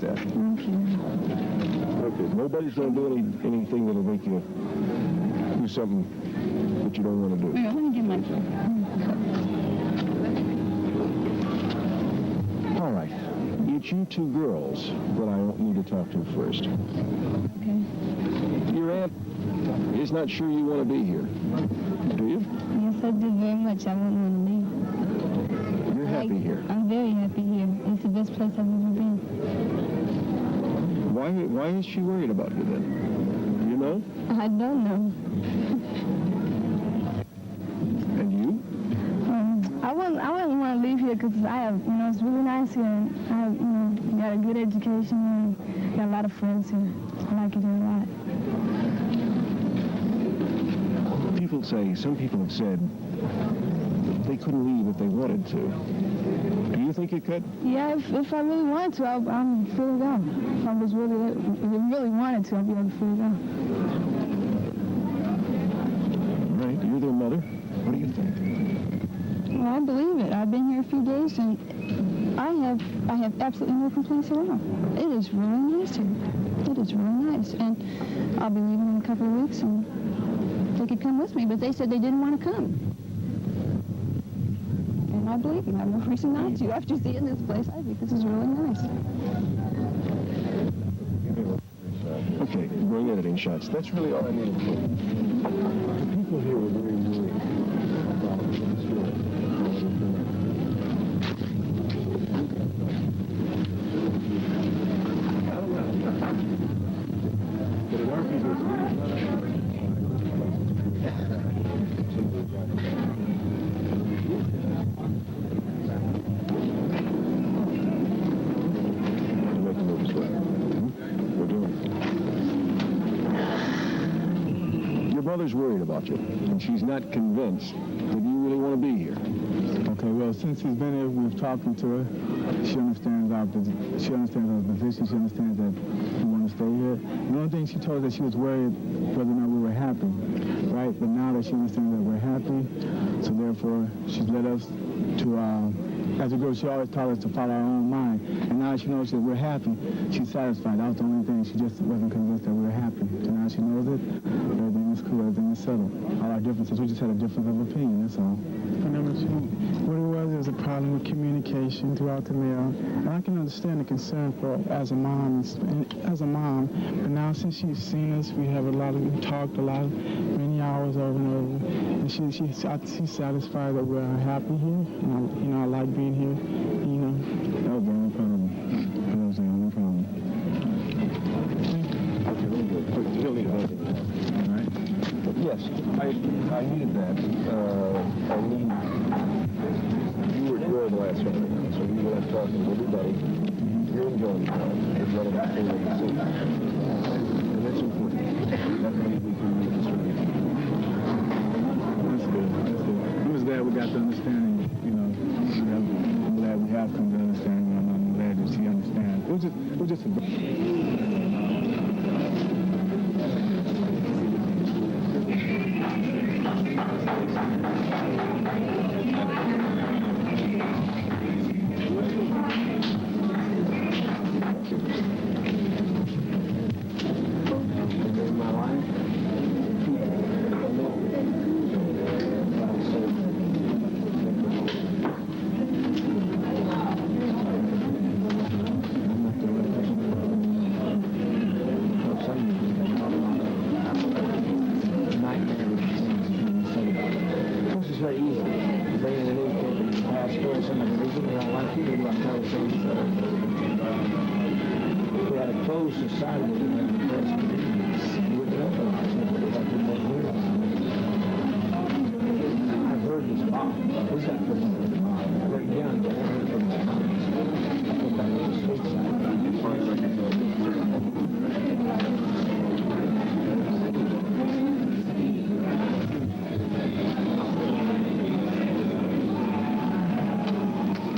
That. Okay. Nobody's going to do anything that'll make you do something that you don't want to do. Yeah, let me get my All right. It's you two girls that I need to talk to first. Okay. Your aunt is not sure you want to be here. Do you? Yes, I do very much. I wouldn't want to leave. You're happy here. I'm very happy here. It's the best place I've ever been. Why is she worried about you then? You know? I don't know. And you? I wouldn't want to leave here because I have, it's really nice here. And I have, got a good education and got a lot of friends here. I like it here a lot. will say, some people have said they couldn't leave if they wanted to. Do you think you could? Yeah, if I really wanted to, I'm free to go. If I really wanted to, I'd be able to free to go. All right, you're their mother. What do you think? Well, I believe it. I've been here a few days, and I have absolutely no complaints at all. It is really nice here. It is really nice, and I'll be leaving in a couple of weeks, and they could come with me, but they said they didn't want to come. And I believe them. I have no reason not to. After seeing this place, I think this is really nice. Okay, bring editing shots. That's really all I needed for you. The people here were very worried about the story. But in our people, your mother's worried about you, and she's not convinced that you really want to be here. Okay, well, since he's been here, we've talked to her. She understands our position. She understands that we want to stay here. The only thing she told us that she was worried whether or not we were happy, right? But now that she understands that we're happy, so therefore she's led us to, as a girl, she always taught us to follow our own mind. And now she knows that we're happy, she's satisfied. That was the only thing. She just wasn't convinced that we were happy. So now she knows it. Everything is cool. Everything is settled. All our differences, we just had a difference of opinion, that's all. What it was a problem with communication throughout the mail. And I can understand the concern for as a mom, but now since she's seen us, we talked a lot, many hours over and over. And she's satisfied that we're happy here. And I like being here. That was the only problem. That was the only problem. Okay, very good. But you don't need anything. All right? Yes, I needed that. You were there the last one, so we were talking to everybody here in Jonestown. There's one of the things you see. And that's important. That way we can make this right. That's good. That's good. I'm just glad we got the understanding, I'm glad we have come to understanding, and I'm glad that she understands. It was just a...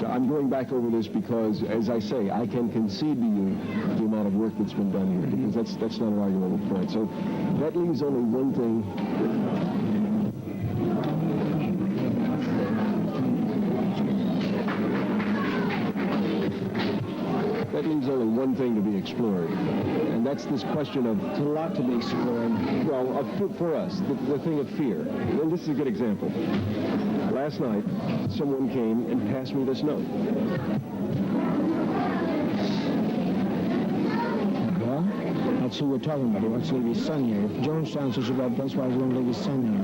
I'm going back over this because, as I say, I can concede to you the amount of work that's been done here, because that's not an arguable point. So that leaves only one thing. That leaves only one thing to be explored, and that's this question of... There's a lot to be explored. Well, for us, the thing of fear. And this is a good example. Last night, someone came and passed me this note. Well, that's who we're talking about. He wants to leave his son here. If Jonestown's such a bad place, why is he going to leave his son here?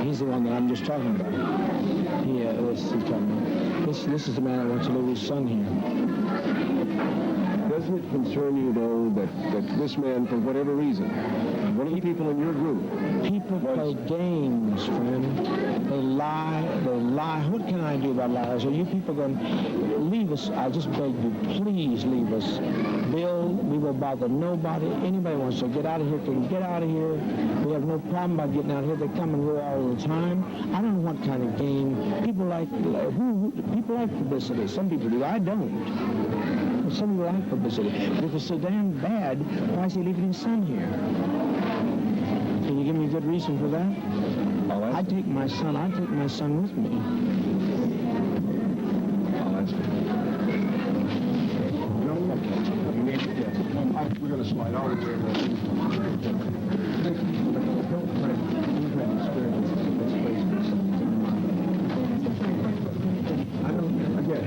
He's the one that I'm just talking about. Yeah, this is the man that wants to leave his son here. Does doesn't it concern you, though, that this man, for whatever reason, one of the people in your group... People play games, friend. They lie. What can I do about lies? Are you people going to leave us? I just beg you, please leave us. Bill, we will bother nobody. Anybody wants to get out of here can get out of here. We have no problem about getting out of here. They come and go all the time. I don't know what kind of game. People like publicity. Some people do. I don't. Some people like publicity. But if it's so damn bad, why is he leaving his son here? Can you give me a good reason for that? I'd take my son with me. I'll ask you. We're going to slide on.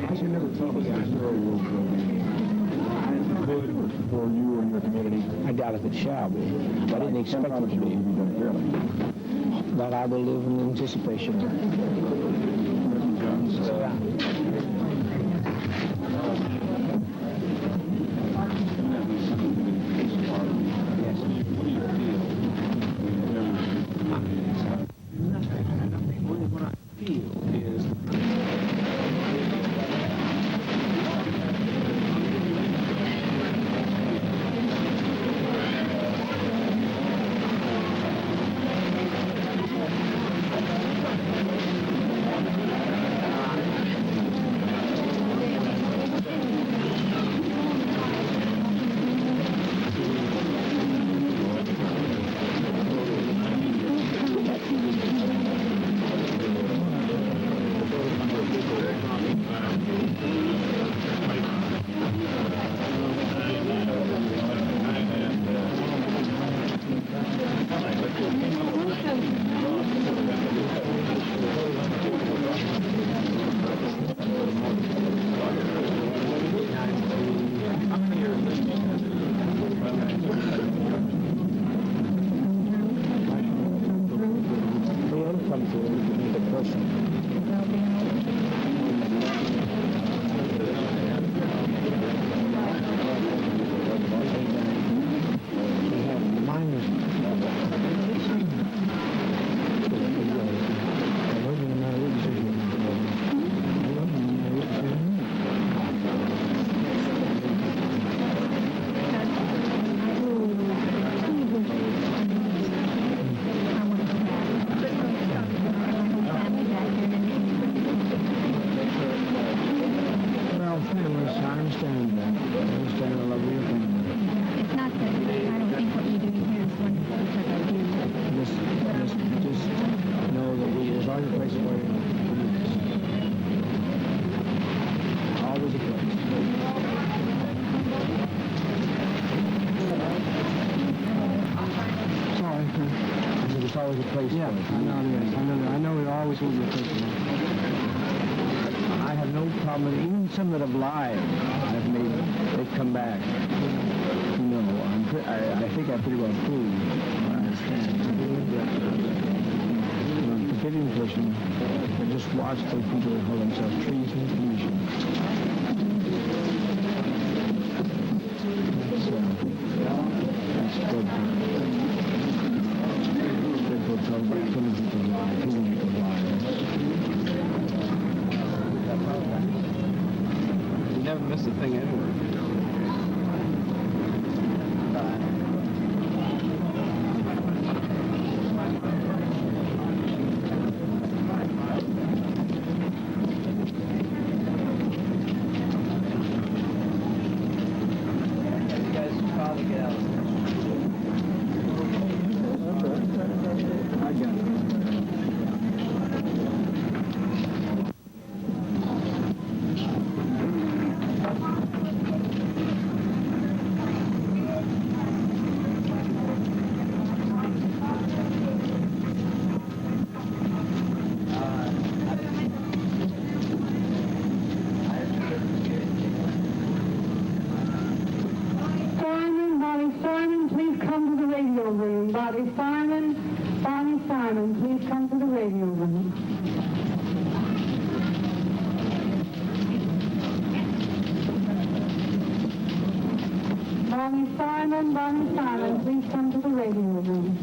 I should never tell the story for you and your community. I doubt if it shall be. I didn't expect it to be. But I will live in anticipation. Always a place for it. I know it always will be a place for it. I have no problem. Even some that have lied, they've come back. You know, I think I pretty well proved what I understand. I'm a forgiving person. I just watch those people that call themselves trees and commissions. That's good. You never miss a thing anywhere. Bonnie Simon, please come to the radio room. Bonnie Simon, please come to the radio room.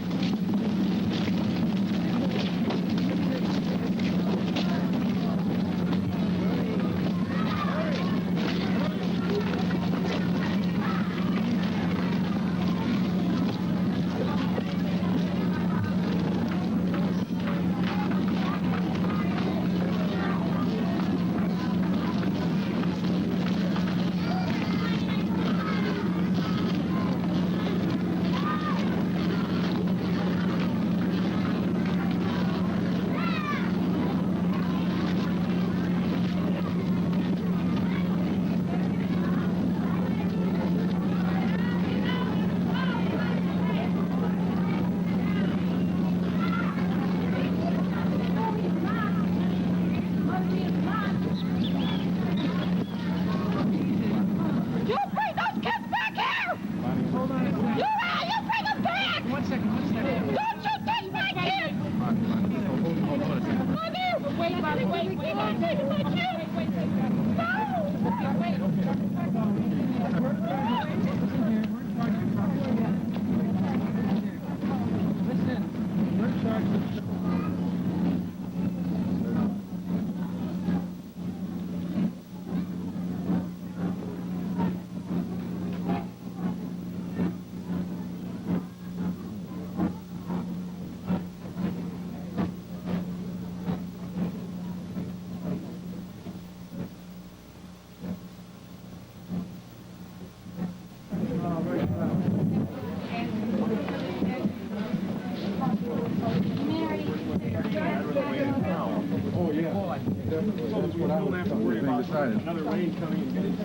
Another rain coming and getting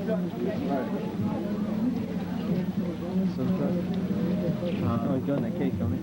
Oh, he's doing that case, don't he?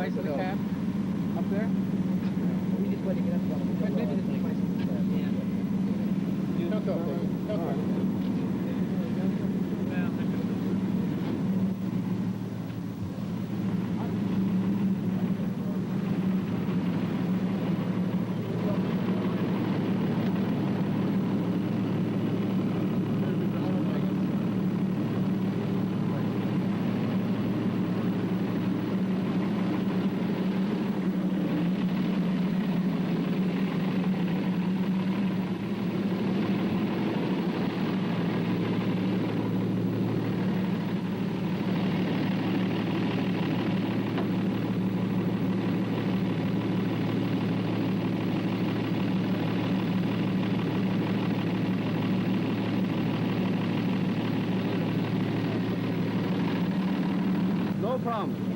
price of the cab? Up there? We just want to get up on Maybe this is the price of the cab. Yeah. Don't go, David. Don't go. No problem.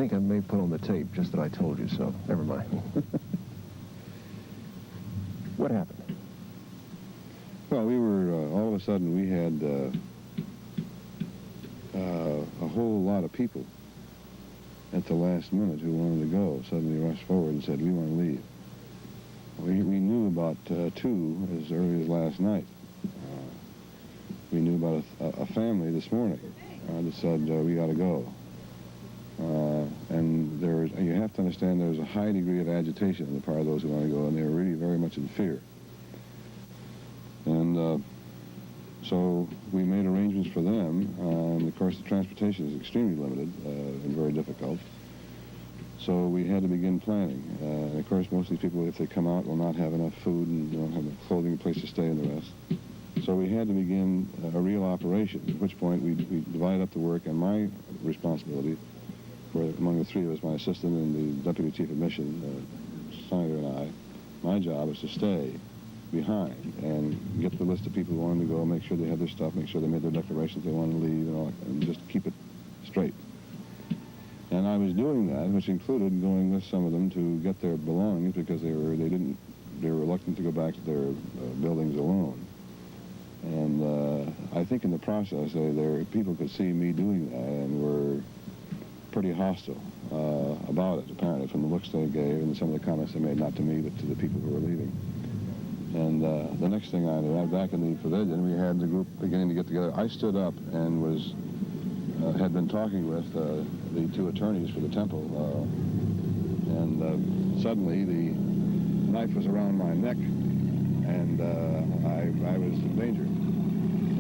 think I may put on the tape just that I told you so. Never mind. What happened? Well, we were, all of a sudden, we had a whole lot of people at the last minute who wanted to go, suddenly rushed forward and said, we want to leave. We knew about 2 as early as last night. We knew about a family this morning that said, we got to go. And you have to understand there's a high degree of agitation on the part of those who want to go, and they were really very much in fear. And so we made arrangements for them, and of course the transportation is extremely limited and very difficult. So we had to begin planning. And of course most of these people, if they come out, will not have enough food and won't have enough clothing, a place to stay, and the rest. So we had to begin a real operation, at which point we divided up the work, and my responsibility, among the 3 of us, my assistant and the deputy chief of mission, Snyder and I, my job was to stay behind and get the list of people who wanted to go, make sure they had their stuff, make sure they made their declarations they wanted to leave, and all that, and just keep it straight. And I was doing that, which included going with some of them to get their belongings, because they were reluctant to go back to their buildings alone. And I think in the process, people could see me doing that and were pretty hostile about it, apparently, from the looks they gave and some of the comments they made, not to me, but to the people who were leaving. And the next thing I knew, back in the pavilion, we had the group beginning to get together. I stood up and had been talking with the 2 attorneys for the temple, and suddenly the knife was around my neck, and I was in danger.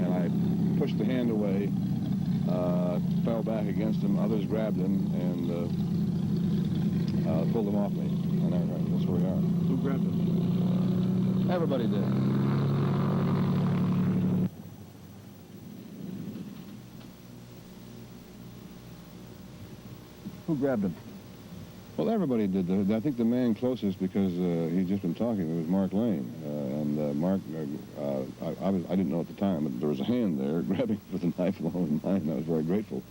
And I pushed the hand away, fell back against him. Others grabbed him and pulled him off me. And that's where we are. Who grabbed him? Everybody did. Who grabbed him? Well, everybody did. I think the man closest, because he'd just been talking, it was Mark Lane. And Mark, I didn't know at the time, but there was a hand there grabbing for the knife along with mine. I was very grateful.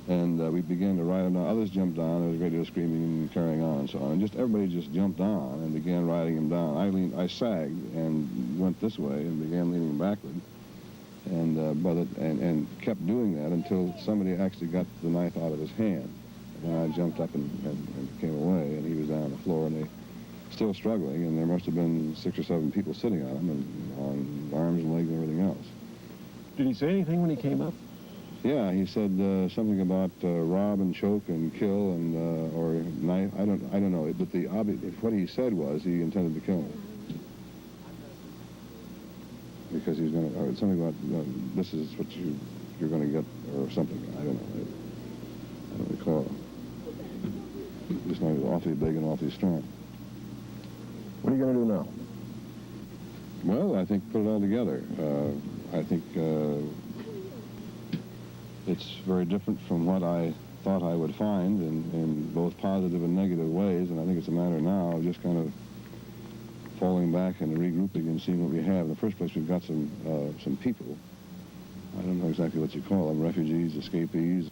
And we began to ride him down. Others jumped on. There was radio screaming and carrying on and so on. And everybody just jumped on and began riding him down. I sagged and went this way and began leaning backward. And kept doing that until somebody actually got the knife out of his hand. And I jumped up and came away, and he was down on the floor, and they still struggling, and there must have been 6 or 7 people sitting on him, and on arms and legs and everything else. Did he say anything when he came up? Yeah, he said something about rob and choke and kill and or knife. I don't know. But what he said was he intended to kill me because he's going to, or something about this is what you're going to get, or something. I don't know. I don't recall. This knife is awfully big and awfully strong. What are you going to do now? Well, I think put it all together. I think it's very different from what I thought I would find in both positive and negative ways, and I think it's a matter now of just kind of falling back and regrouping and seeing what we have. In the first place, we've got some people. I don't know exactly what you call them, refugees, escapees,